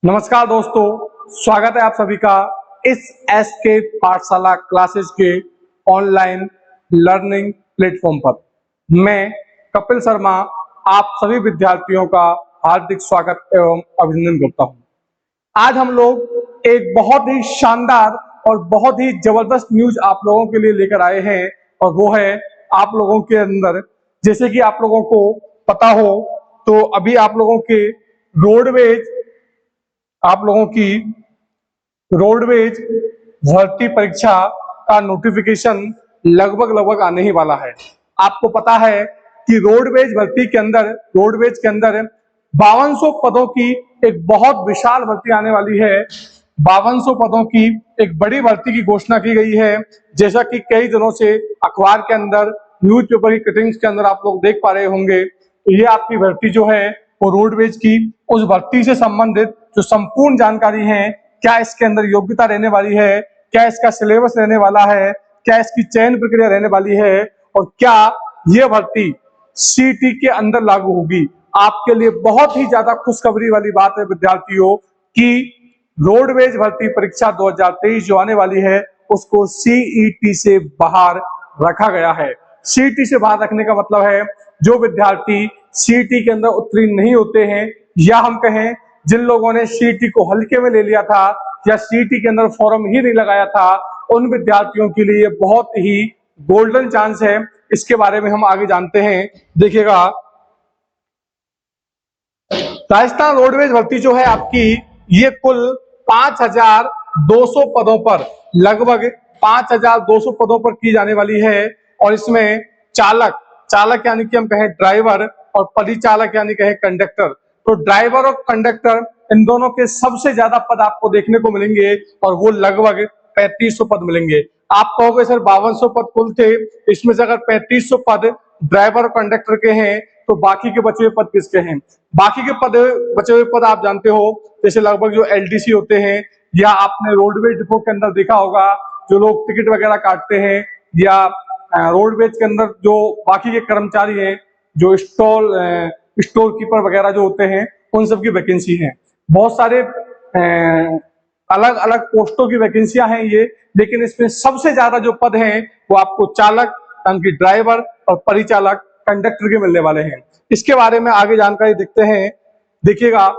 नमस्कार दोस्तों, स्वागत है आप सभी का इस एसके पाठशाला क्लासेस के ऑनलाइन लर्निंग प्लेटफॉर्म पर। मैं कपिल शर्मा आप सभी विद्यार्थियों का हार्दिक स्वागत एवं अभिनंदन करता हूं। आज हम लोग एक बहुत ही शानदार और बहुत ही जबरदस्त न्यूज आप लोगों के लिए लेकर आए हैं और वो है आप लोगों के अंदर, जैसे कि आप लोगों को पता हो तो अभी आप लोगों के रोडवेज भर्ती परीक्षा का नोटिफिकेशन लगभग आने ही वाला है। आपको पता है कि रोडवेज के अंदर 5200 पदों की एक बहुत विशाल भर्ती आने वाली है। 5200 पदों की एक बड़ी भर्ती की घोषणा की गई है। जैसा कि कई दिनों से अखबार के अंदर, न्यूज़पेपर की कटिंग्स के अंदर आप लोग देख पा रहे होंगे। तो ये आपकी भर्ती जो है वो रोडवेज की, उस भर्ती से संबंधित जो संपूर्ण जानकारी है, क्या इसके अंदर योग्यता रहने वाली है, क्या इसका सिलेबस रहने वाला है, क्या इसकी चयन प्रक्रिया रहने वाली है और क्या यह भर्ती सीटी के अंदर लागू होगी। आपके लिए बहुत ही ज्यादा खुशखबरी वाली बात है विद्यार्थियों कि रोडवेज भर्ती परीक्षा 2023 जो आने वाली है उसको सीईटी से बाहर रखा गया है। सीईटी से बाहर रखने का मतलब है जो विद्यार्थी सीईटी के अंदर उत्तीर्ण नहीं होते हैं, या हम कहें जिन लोगों ने सीईटी को हल्के में ले लिया था या सीईटी के अंदर फॉर्म ही नहीं लगाया था, उन विद्यार्थियों के लिए बहुत ही गोल्डन चांस है। इसके बारे में हम आगे जानते हैं। देखिएगा, राजस्थान रोडवेज भर्ती जो है आपकी, ये कुल 5200 पदों पर, लगभग 5200 पदों पर की जाने वाली है। और इसमें चालक यानी कि हम कहें ड्राइवर और परिचालक यानी कहें कंडक्टर, तो ड्राइवर और कंडक्टर इन दोनों के सबसे ज्यादा पद आपको देखने को मिलेंगे और वो लगभग 3500 पद मिलेंगे। आप कहोगे सर 5200 पद कुल थे, इसमें से अगर 3500 पद ड्राइवर और कंडक्टर के हैं तो बाकी के बचे हुए पद किसके हैं? बाकी के बचे हुए पद आप जानते हो, जैसे लगभग जो एलडीसी होते हैं, या आपने रोडवेज डिपो के अंदर देखा होगा जो लोग टिकट वगैरह काटते हैं, या रोडवेज के अंदर जो बाकी के कर्मचारी हैं, जो स्टोर कीपर वगैरह जो होते हैं, उन सब की वैकेंसी है। बहुत सारे अलग अलग पोस्टों की वैकेंसियां हैं ये, लेकिन इसमें सबसे ज्यादा जो पद हैं वो आपको चालक यानी कि ड्राइवर और परिचालक कंडक्टर के मिलने वाले हैं। इसके बारे में आगे जानकारी देखते हैं। देखिएगा,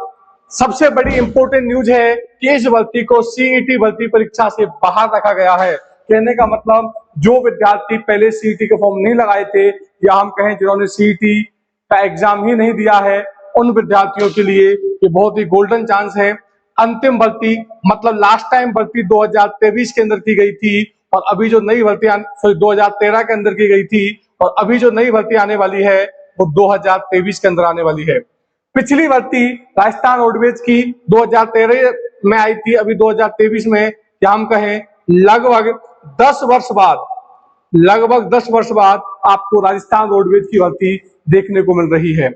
सबसे बड़ी इंपॉर्टेंट न्यूज है कि इस भर्ती को सीईटी भर्ती परीक्षा से बाहर रखा गया है। कहने का मतलब जो विद्यार्थी पहले सीईटी के फॉर्म नहीं लगाए थे, या हम कहें जिन्होंने सीईटी का एग्जाम ही नहीं दिया है, उन विद्यार्थियों के लिए ये बहुत ही गोल्डन चांस है। अंतिम भर्ती मतलब लास्ट टाइम भर्ती 2023 के अंदर की गई थी, और अभी जो नई भर्ती 2013 के अंदर की गई थी, और अभी जो नई भर्ती आने वाली है वो 2023 के अंदर आने वाली है। पिछली भर्ती राजस्थान रोडवेज की 2013 में आई थी, अभी 2023 में, या हम कहें लगभग 10 वर्ष बाद आपको राजस्थान रोडवेज की भर्ती देखने को मिल रही है।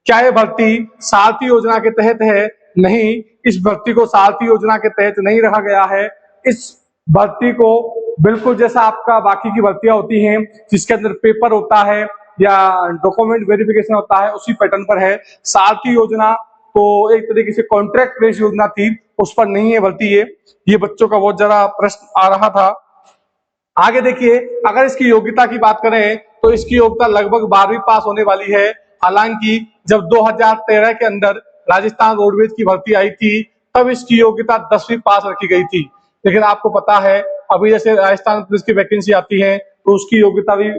क्या यह भर्ती सारथी योजना के तहत है? नहीं, इस भर्ती को सारथी योजना के तहत नहीं रखा गया है। इस भर्ती को बिल्कुल जैसा आपका बाकी की भर्तियां होती हैं जिसके अंदर पेपर होता है या डॉक्यूमेंट वेरिफिकेशन होता है, उसी पैटर्न पर है। सारथी योजना तो एक तरीके से कॉन्ट्रैक्ट बेस्ड योजना थी, उस पर नहीं है भर्ती। ये बच्चों का बहुत ज्यादा प्रश्न आ रहा था। आगे देखिए, अगर इसकी योग्यता की बात करें तो इसकी योग्यता लगभग 12वीं पास होने वाली है। हालांकि जब 2013 के अंदर राजस्थान रोडवेज की भर्ती आई थी तब इसकी योग्यता 10वीं पास रखी गई थी, लेकिन आपको पता है अभी जैसे राजस्थान पुलिस की वैकेंसी आती है तो उसकी योग्यता भी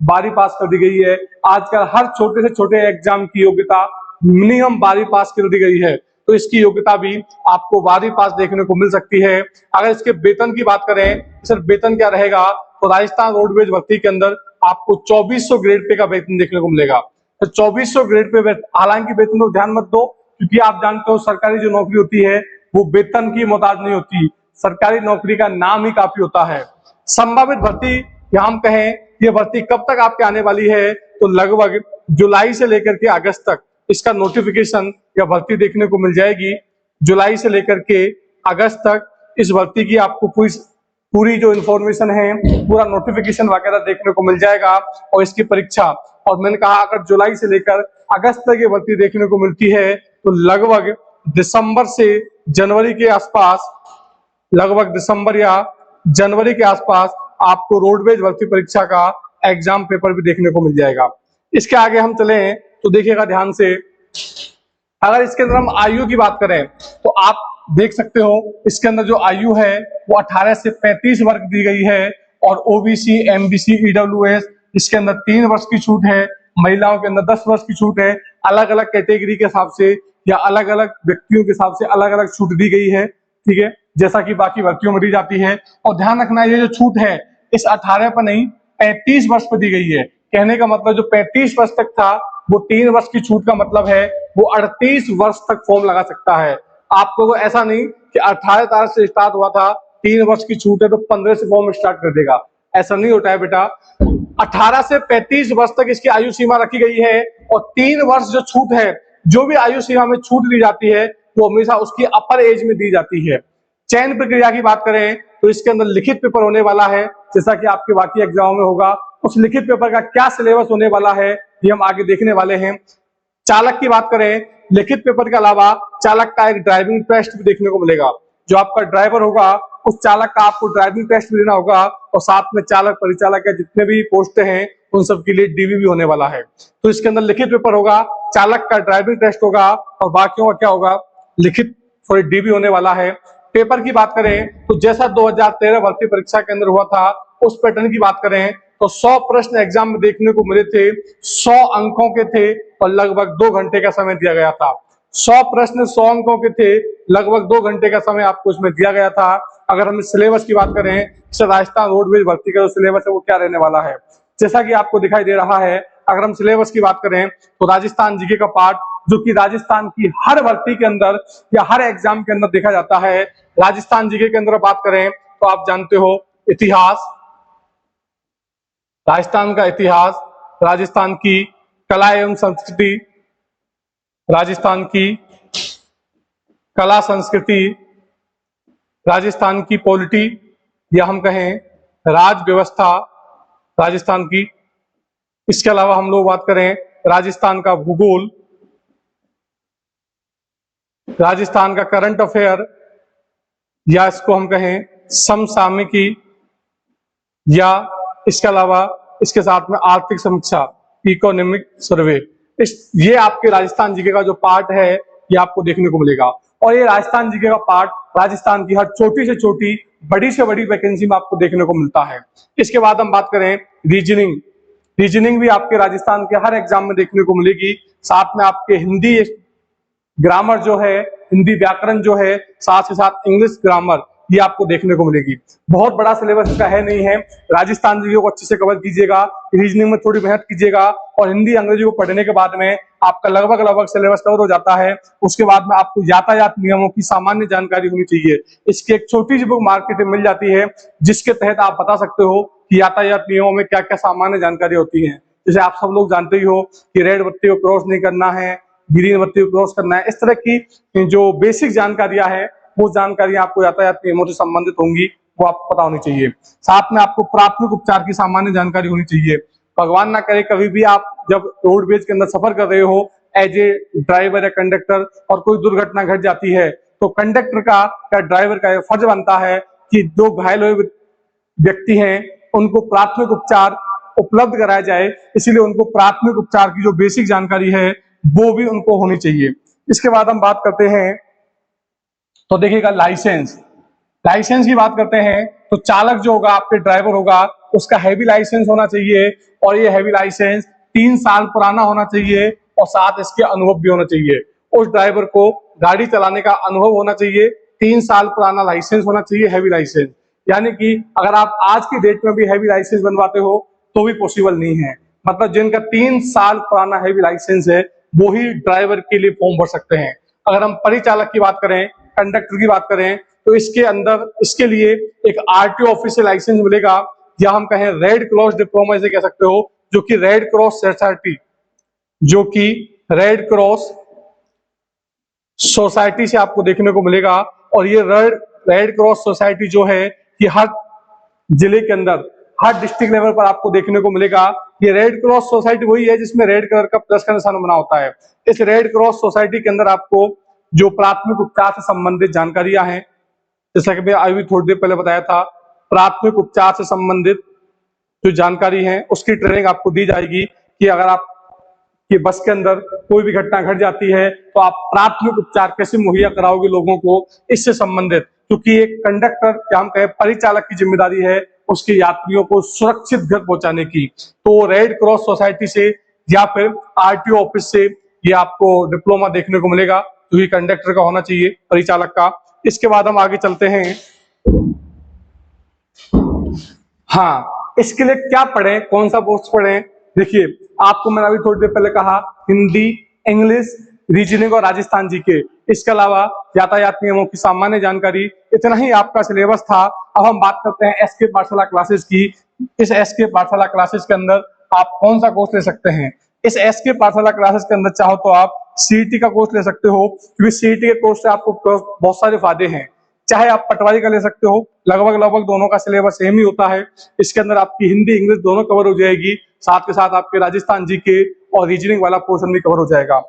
12वीं पास कर दी गई है। आजकल हर छोटे से छोटे एग्जाम की योग्यता मिनिमम 12वीं पास कर दी गई है, तो इसकी योग्यता भी आपको 12वीं पास देखने को मिल सकती है। अगर इसके वेतन की बात करें, सिर्फ वेतन क्या रहेगा, तो राजस्थान रोडवेज भर्ती के अंदर आपको 2400 ग्रेड पे का वेतन देखने को मिलेगा। तो 2400 ग्रेड पे, हालांकि वेतन को ध्यान मत दो, क्योंकि आप जानते हो सरकारी जो नौकरी होती है वो वेतन की मोहताज नहीं होती, सरकारी नौकरी का नाम ही काफी होता है। संभावित भर्ती, या हम कहें ये भर्ती कब तक आपके आने वाली है, तो लगभग जुलाई से लेकर के अगस्त तक इसका नोटिफिकेशन या भर्ती देखने को मिल जाएगी। जुलाई से लेकर के अगस्त तक इस भर्ती की आपको पूरी जो इन्फॉर्मेशन है, पूरा नोटिफिकेशन वगैरह देखने को मिल जाएगा और इसकी परीक्षा। और मैंने कहा अगर जुलाई से लेकर अगस्त तक ये भर्ती देखने को मिलती है तो लगभग दिसंबर से जनवरी के आसपास, लगभग दिसंबर या जनवरी के आसपास आपको रोडवेज भर्ती परीक्षा का एग्जाम पेपर भी देखने को मिल जाएगा। इसके आगे हम चले तो देखिएगा ध्यान से, अगर इसके अंदर हम आयु की बात करें तो आप देख सकते हो इसके अंदर जो आयु है वो 18 से 35 वर्ष दी गई है, और ओबीसी, एमबीसी, ईडब्ल्यूएस इसके अंदर 3 वर्ष की छूट है, महिलाओं के अंदर 10 वर्ष की छूट है। अलग अलग कैटेगरी के हिसाब से या अलग अलग व्यक्तियों के हिसाब से अलग अलग छूट दी गई है, ठीक है, जैसा कि बाकी भर्तियों में दी जाती है। और ध्यान रखना ये जो छूट है इस 18 पर नहीं 35 वर्ष पर दी गई है। कहने का मतलब जो 35 वर्ष तक था वो 3 वर्ष की छूट का मतलब है वो 38 वर्ष तक फॉर्म लगा सकता है। आपको ऐसा नहीं कि 18 तारीख से स्टार्ट हुआ था, 3 वर्ष की छूट है तो 15 से फॉर्म स्टार्ट कर देगा, ऐसा नहीं होता है बेटा। 18 से 35 वर्ष तक इसकी आयु सीमा रखी गई है, और 3 वर्ष जो छूट है, जो भी आयु सीमा में छूट दी जाती है वो हमेशा उसकी अपर एज में दी जाती है। चयन प्रक्रिया की बात करें तो इसके अंदर लिखित पेपर होने वाला है, जैसा कि आपके बाकी एग्जाम में होगा। उस लिखित पेपर का क्या सिलेबस होने वाला है ये हम आगे देखने वाले हैं। चालक की बात करें, लिखित पेपर के अलावा चालक का एक ड्राइविंग टेस्ट भी देखने को मिलेगा। जो आपका ड्राइवर होगा उस चालक का आपको ड्राइविंग टेस्ट भी देना होगा, और साथ में चालक, परिचालक के जितने भी पोस्ट हैं उन सब के लिए डीवी भी होने वाला है। तो इसके अंदर लिखित पेपर होगा, चालक का ड्राइविंग टेस्ट होगा, और बाकियों का क्या होगा, लिखित डीवी होने वाला है। पेपर की बात करें तो जैसा 2013 भर्ती परीक्षा के अंदर हुआ था उस पैटर्न की बात करें तो 100 प्रश्न एग्जाम में देखने को मिले थे, 100 अंकों के थे और लगभग 2 घंटे का समय दिया गया था। 100 प्रश्न 100 अंकों के थे, लगभग 2 घंटे का समय आपको इसमें दिया गया था। अगर हम सिलेबस की बात करें, राजस्थान रोडवेज भर्ती का जो सिलेबस है वो क्या रहने वाला है, जैसा कि आपको दिखाई दे रहा है। अगर हम सिलेबस की बात करें तो राजस्थान जीके का पार्ट, जो कि राजस्थान की हर भर्ती के अंदर या हर एग्जाम के अंदर देखा जाता है। राजस्थान जीके के अंदर बात करें तो आप जानते हो इतिहास, राजस्थान का इतिहास, राजस्थान की कला एवं संस्कृति, राजस्थान की कला संस्कृति, राजस्थान की पॉलिटी या हम कहें राज व्यवस्था राजस्थान की। इसके अलावा हम लोग बात करें राजस्थान का भूगोल, राजस्थान का करंट अफेयर या इसको हम कहें समसामयिकी, या इसके अलावा इसके साथ में आर्थिक समीक्षा, इकोनॉमिक सर्वे। ये आपके राजस्थान जीके का जो पार्ट है ये आपको देखने को मिलेगा। और ये राजस्थान जीके का पार्ट राजस्थान की हर छोटी से छोटी, बड़ी से बड़ी वैकेंसी में आपको देखने को मिलता है। इसके बाद हम बात करें रीजनिंग, रीजनिंग भी आपके राजस्थान के हर एग्जाम में देखने को मिलेगी। साथ में आपके हिंदी ग्रामर जो है, हिंदी व्याकरण जो है, साथ ही साथ इंग्लिश ग्रामर, ये आपको देखने को मिलेगी। बहुत बड़ा सिलेबस इसका है नहीं है। राजस्थान जीके को अच्छे से कवर कीजिएगा, रीजनिंग में थोड़ी मेहनत कीजिएगा, और हिंदी अंग्रेजी को पढ़ने के बाद में आपका लगभग सिलेबस कवर हो जाता है। उसके बाद में आपको यातायात नियमों की सामान्य जानकारी होनी चाहिए। इसकी एक छोटी सी बुक मार्केट में मिल जाती है जिसके तहत आप बता सकते हो कि यातायात नियमों में क्या क्या सामान्य जानकारी होती है। जैसे आप सब लोग जानते ही हो कि रेड बत्ती को क्रॉस नहीं करना है, ग्रीन बत्ती को क्रॉस करना है। इस तरह की जो बेसिक जानकारियां हैं वो जानकारियां आपको यातायात नियमों से संबंधित होंगी, वो आपको पता होनी चाहिए। साथ में आपको प्राथमिक उपचार की सामान्य जानकारी होनी चाहिए। भगवान ना करे कभी भी आप जब रोडवेज के अंदर सफर कर रहे हो एज ए ड्राइवर या कंडक्टर और कोई दुर्घटना घट जाती है तो कंडक्टर का या ड्राइवर का फर्ज बनता है कि जो घायल हुए व्यक्ति हैं उनको प्राथमिक उपचार उपलब्ध कराया जाए। इसीलिए उनको प्राथमिक उपचार की जो बेसिक जानकारी है वो भी उनको होनी चाहिए। इसके बाद हम बात करते हैं तो देखिएगा लाइसेंस, लाइसेंस की बात करते हैं तो चालक जो होगा, आपके ड्राइवर होगा, उसका हैवी लाइसेंस होना चाहिए, और ये हैवी लाइसेंस 3 साल पुराना होना चाहिए, और साथ इसके अनुभव भी होना चाहिए। उस ड्राइवर को गाड़ी चलाने का अनुभव होना चाहिए, 3 साल पुराना लाइसेंस होना चाहिए, हैवी लाइसेंस। यानी कि अगर आप आज की डेट में भी हैवी लाइसेंस बनवाते हो तो भी पॉसिबल नहीं है। मतलब जिनका 3 साल पुराना हैवी लाइसेंस है वो ही ड्राइवर के लिए फॉर्म भर सकते हैं। अगर हम परिचालक की बात करें, कंडक्टर की बात करें तो इसके अंदर इसके लिए एक आरटीओ ऑफिस से लाइसेंस मिलेगा, या हम कहें रेड क्रॉस डिप्लोमा इसे कह सकते हो, जो कि रेड क्रॉस सोसाइटी, जो कि रेड क्रॉस सोसाइटी से आपको देखने को मिलेगा। और ये रेड क्रॉस सोसाइटी जो है ये हर जिले के अंदर, हर डिस्ट्रिक्ट लेवल पर आपको देखने को मिलेगा। ये रेड क्रॉस सोसाइटी वही है जिसमें रेड कलर का प्लस का निशान बना होता है। इस रेड क्रॉस सोसाइटी के अंदर आपको जो प्राथमिक उपचार से संबंधित जानकारियां हैं, जैसा कि मैं अभी थोड़ी देर पहले बताया था, प्राथमिक उपचार से संबंधित जो जानकारी है उसकी ट्रेनिंग आपको दी जाएगी कि अगर आप कि बस के अंदर कोई भी घटना घट जाती है तो आप प्राथमिक उपचार कैसे मुहैया कराओगे लोगों को, इससे संबंधित, क्योंकि एक कंडक्टर या हम कहें परिचालक की जिम्मेदारी है उसके यात्रियों को सुरक्षित घर पहुंचाने की। तो रेड क्रॉस सोसाइटी से या फिर आरटीओ ऑफिस से ये आपको डिप्लोमा देखने को मिलेगा, जो ये कंडक्टर का होना चाहिए, परिचालक का। इसके बाद हम आगे चलते हैं। हाँ, इसके लिए क्या पढ़े, कौन सा कोर्स पढ़े? देखिए, आपको मैंने अभी थोड़ी देर पहले कहा हिंदी, इंग्लिश, रीजनिंग और राजस्थान जीके, इसके अलावा यातायात नियमों की सामान्य जानकारी, इतना ही आपका सिलेबस था। अब हम बात करते हैं एसके पाठशाला क्लासेस की। इस एसके पाठशाला क्लासेस के अंदर आप कौन सा कोर्स ले सकते हैं? इस एसके पाठशाला क्लासेस के अंदर चाहो तो आप सीईटी का कोर्स ले सकते हो, क्योंकि सीईटी के कोर्स से आपको बहुत सारे फायदे हैं। चाहे आप पटवारी का ले सकते हो, लगभग दोनों का सिलेबस सेम ही होता है। इसके अंदर आपकी हिंदी, इंग्लिश दोनों कवर हो जाएगी, साथ के साथ आपके राजस्थान जीके और रीजनिंग वाला पोर्शन भी कवर हो जाएगा।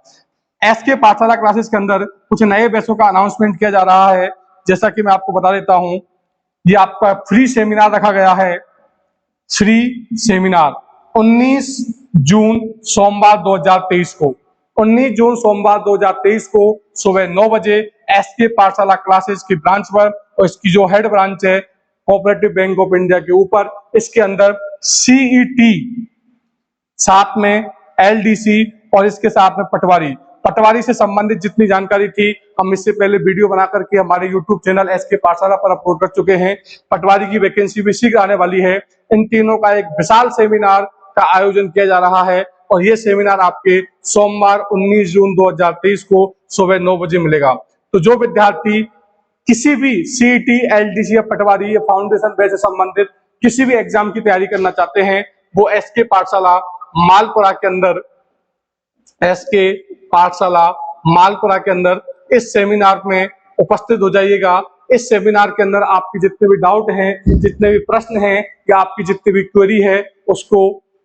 एसके पाठशाला क्लासेस के अंदर कुछ नए बैचों का अनाउंसमेंट किया जा रहा है, जैसा कि मैं आपको बता देता हूं। ये आपका फ्री सेमिनार रखा गया है, फ्री सेमिनार 19 जून सोमवार 2023 को, 19 जून सोमवार 2023 को सुबह 9 बजे एसके पाठशाला क्लासेस की ब्रांच पर, और इसकी जो हेड ब्रांच है कोऑपरेटिव बैंक ऑफ इंडिया के ऊपर, इसके अंदर सीईटी, साथ में एलडीसी और इसके साथ में पटवारी से संबंधित जितनी जानकारी थी हम इससे पहले वीडियो बना करके हमारे YouTube चैनल एसके पाठशाला पर अपलोड कर चुके हैं। पटवारी की वैकेंसी भी शीघ्र आने वाली है। इन तीनों का एक विशाल सेमिनार का आयोजन किया जा रहा है, और ये सेमिनार आपके सोमवार 19 जून 2023 को सुबह 9 बजे मिलेगा। तो जो विद्यार्थी किसी भी सीईटी, एलडीसी या पटवारी या फाउंडेशन बैच से संबंधित किसी भी एग्जाम की तैयारी करना चाहते हैं, वो एसके पाठशाला मालपुरा के अंदर, एसके पाठशाला मालपुरा के अंदर इस सेमिनार में उपस्थित हो जाइएगा। इस सेमिनार के अंदर आपके जितने भी डाउट हैं, जितने भी प्रश्न हैं या आपकी जितनी भी क्वेरी है, उसको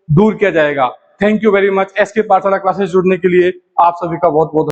दूर किया जाएगा। Thank you very much. SK Pathshala classes जुड़ने के लिए आप सभी का बहुत बहुत